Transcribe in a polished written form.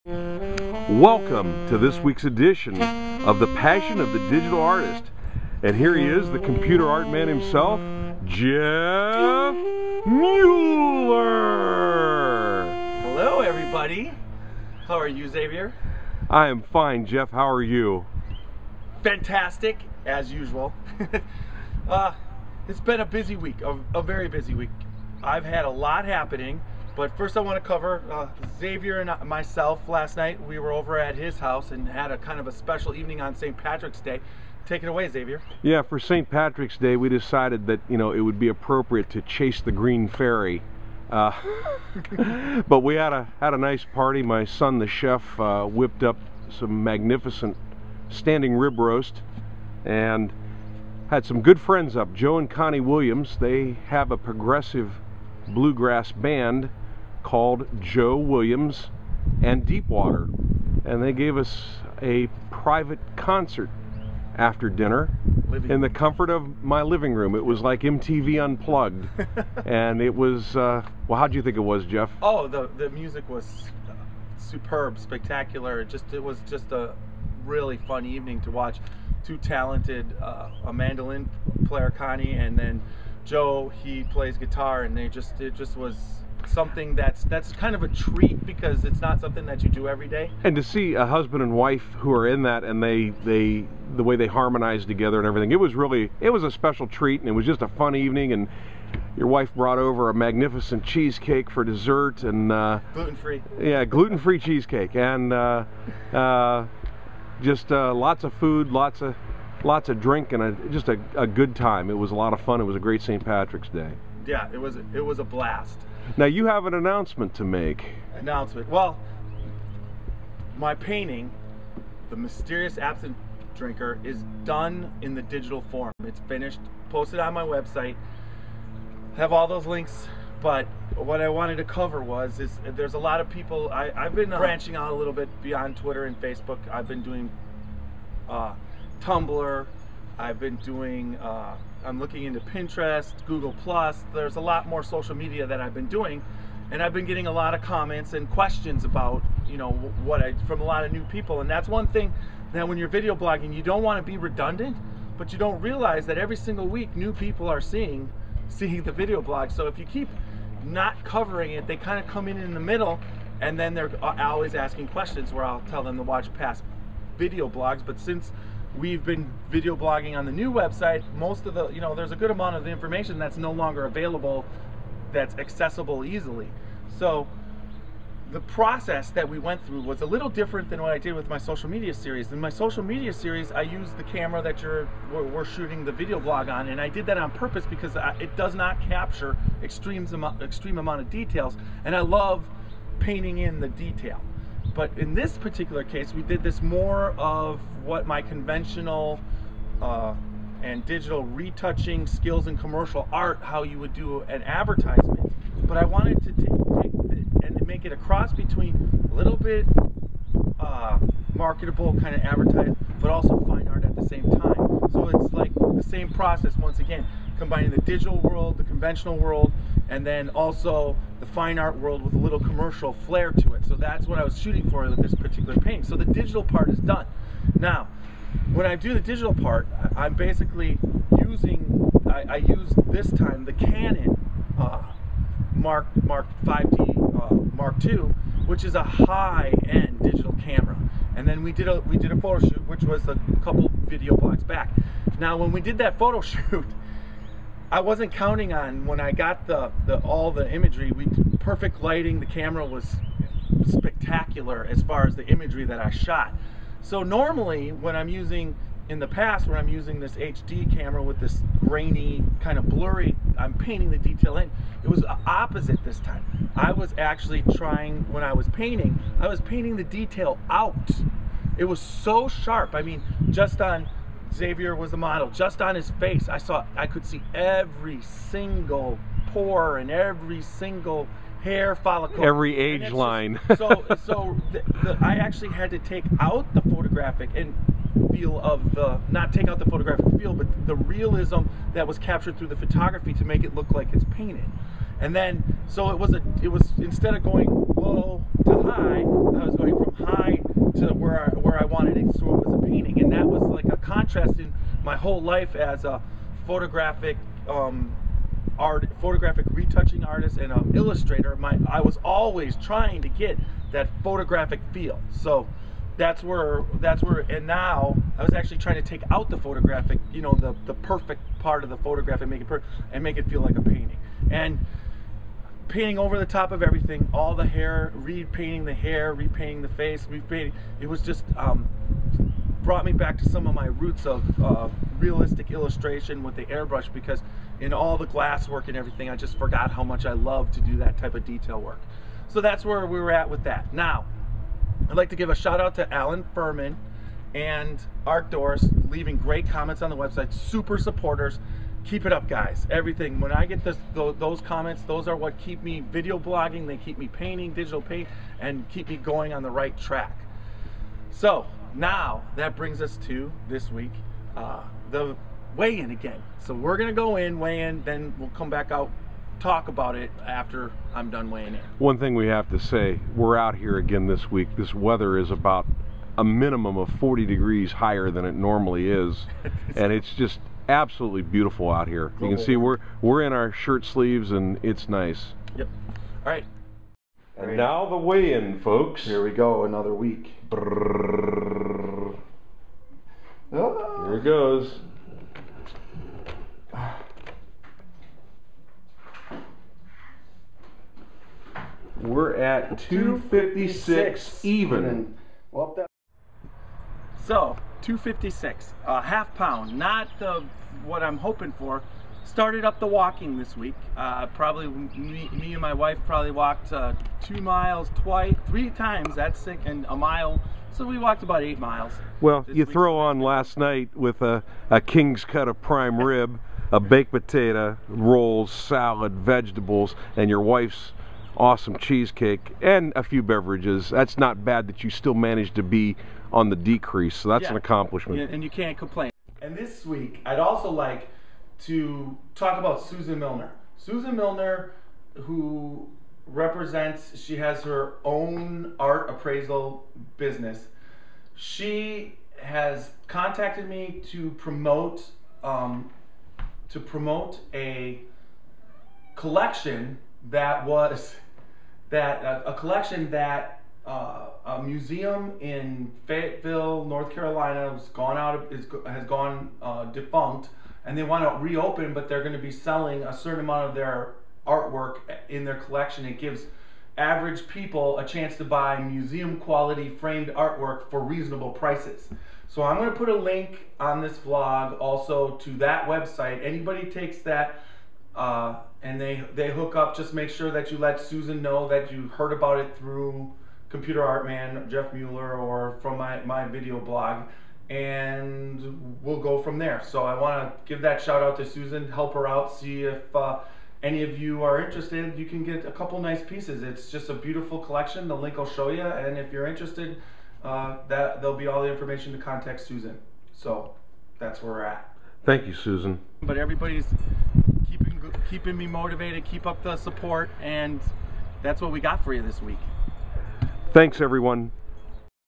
Welcome to this week's edition of The Passion of the Digital Artist. And here he is, the computer art man himself, Jeff Mueller. Hello everybody. How are you, Xavier? I am fine, Jeff. How are you? Fantastic, as usual. It's been a busy week, a very busy week. I've had a lot happening. But first I want to cover Xavier and myself. Last night we were over at his house and had a kind of a special evening on St. Patrick's Day. Take it away, Xavier. Yeah, for St. Patrick's Day we decided that, you know, it would be appropriate to chase the green fairy. But we had a nice party. My son, the chef, whipped up some magnificent standing rib roast and had some good friends up. Joe and Connie Williams. They have a progressive bluegrass band called Joe Williams and Deepwater, and they gave us a private concert after dinner in the comfort of my living room. It was like MTV Unplugged. And it was well, how'd you think it was, Jeff? Oh, the music was superb, spectacular. It was just a really fun evening to watch. Two talented, a mandolin player, Connie, and then Joe, he plays guitar, and it just was something that's kind of a treat because it's not something that you do every day. And to see a husband and wife who are in that, and the way they harmonize together and everything, it was a special treat, and it was just a fun evening. And your wife brought over a magnificent cheesecake for dessert, and gluten-free. Yeah, gluten-free cheesecake, and just lots of food, lots of drink, and just a good time. It was a lot of fun. It was a great St. Patrick's Day. Yeah, it was a blast. Now you have an announcement to make. Well, my painting, the Mysterious Absinthe Drinker, is done in the digital form. It's finished, posted on my website. Have all those links. But what I wanted to cover is there's a lot of people. I've been branching out a little bit beyond Twitter and Facebook. I've been doing Tumblr. I've been doing, I'm looking into Pinterest, Google+. There's a lot more social media that I've been doing, and I've been getting a lot of comments and questions about, you know, from a lot of new people. And that's one thing that when you're video blogging, you don't want to be redundant, but you don't realize that every single week new people are seeing the video blog. So if you keep not covering it, they kind of come in the middle, and then they're always asking questions where I'll tell them to watch past video blogs. But since we've been video blogging on the new website, most of the, you know, there's a good amount of the information that's no longer available, that's accessible easily. So the process that we went through was a little different than what I did with my social media series. In my social media series, I used the camera that we're shooting the video blog on, and I did that on purpose because it does not capture extreme amount of details, and I love painting in the detail. But in this particular case, we did this more of what my conventional and digital retouching skills in commercial art, how you would do an advertisement. But I wanted to take and make it a cross between a little bit marketable kind of advertising, but also fine art at the same time. So it's like the same process once again, combining the digital world, the conventional world, and then also the fine art world with a little commercial flair to it. So that's what I was shooting for with this particular painting. So the digital part is done. Now, when I do the digital part, I'm basically using, I use this time the Canon Mark 5D Mark II, which is a high-end digital camera. And then we did a photo shoot, which was a couple video blogs back. Now, when we did that photo shoot, I wasn't counting on, when I got all the imagery, perfect lighting, the camera was spectacular as far as the imagery that I shot. So normally when I'm using, in the past when I'm using this HD camera with this grainy, kind of blurry, I'm painting the detail in. It was opposite this time. I was actually trying, when I was painting the detail out. It was so sharp. I mean, just on Xavier was the model, just on his face, I could see every single pore and every single hair follicle, every age line. I actually had to take out the photographic and feel of the, not take out the photographic feel, but the realism that was captured through the photography to make it look like it's painted. And then, so it was instead of going low to high, I was going from contrast in my whole life as a photographic photographic retouching artist and an illustrator, I was always trying to get that photographic feel. So that's where, and now I was actually trying to take out the photographic, you know, the perfect part of the photograph and make it feel like a painting. And painting over the top of everything, all the hair, repainting the hair, repainting the face, repainting, it was just brought me back to some of my roots of realistic illustration with the airbrush, because in all the glass work and everything, I just forgot how much I love to do that type of detail work. So that's where we were at with that. Now, I'd like to give a shout out to Alan Furman and Art Doors, leaving great comments on the website, super supporters. Keep it up, guys. Everything, when I get those comments, those are what keep me video blogging, they keep me painting, digital paint, and keep me going on the right track. So now that brings us to this week, the weigh-in again. So we're gonna go in, weigh in, then we'll come back out, talk about it after I'm done weighing in. One thing we have to say, we're out here again this week. This weather is about a minimum of 40 degrees higher than it normally is, and it's just absolutely beautiful out here. You can see we're in our shirt sleeves and it's nice. Yep. All right. And now the weigh-in, folks. Here we go, another week. Brrr. Here it goes. We're at 256 even. Well, so 256, half pound, not what I'm hoping for. Started up the walking this week. Probably me and my wife probably walked 2 miles three times. That's sick, and a mile. So we walked about 8 miles. Well, you throw on last night with a king's cut of prime rib, a baked potato, rolls, salad, vegetables, and your wife's awesome cheesecake and a few beverages. That's not bad that you still managed to be on the decrease. So that's an accomplishment. And you can't complain. And this week, I'd also like to talk about Susan Milner. Susan Milner, who represents, she has her own art appraisal business. She has contacted me to promote a collection that was a museum in Fayetteville, North Carolina has gone defunct, and they want to reopen, but they're going to be selling a certain amount of their artwork in their collection. It gives average people a chance to buy museum quality framed artwork for reasonable prices. So I'm going to put a link on this vlog also to that website. Anybody takes that and they hook up, just make sure that you let Susan know that you heard about it through Computer Art Man, Jeff Mueller, or from my video blog, and we'll go from there. So I want to give that shout out to Susan, help her out, see if any of you are interested. You can get a couple nice pieces. It's just a beautiful collection. The link will show you, and if you're interested, there'll be all the information to contact Susan. So that's where we're at. Thank you, Susan. But everybody's keeping me motivated, keep up the support, and that's what we got for you this week. Thanks, everyone.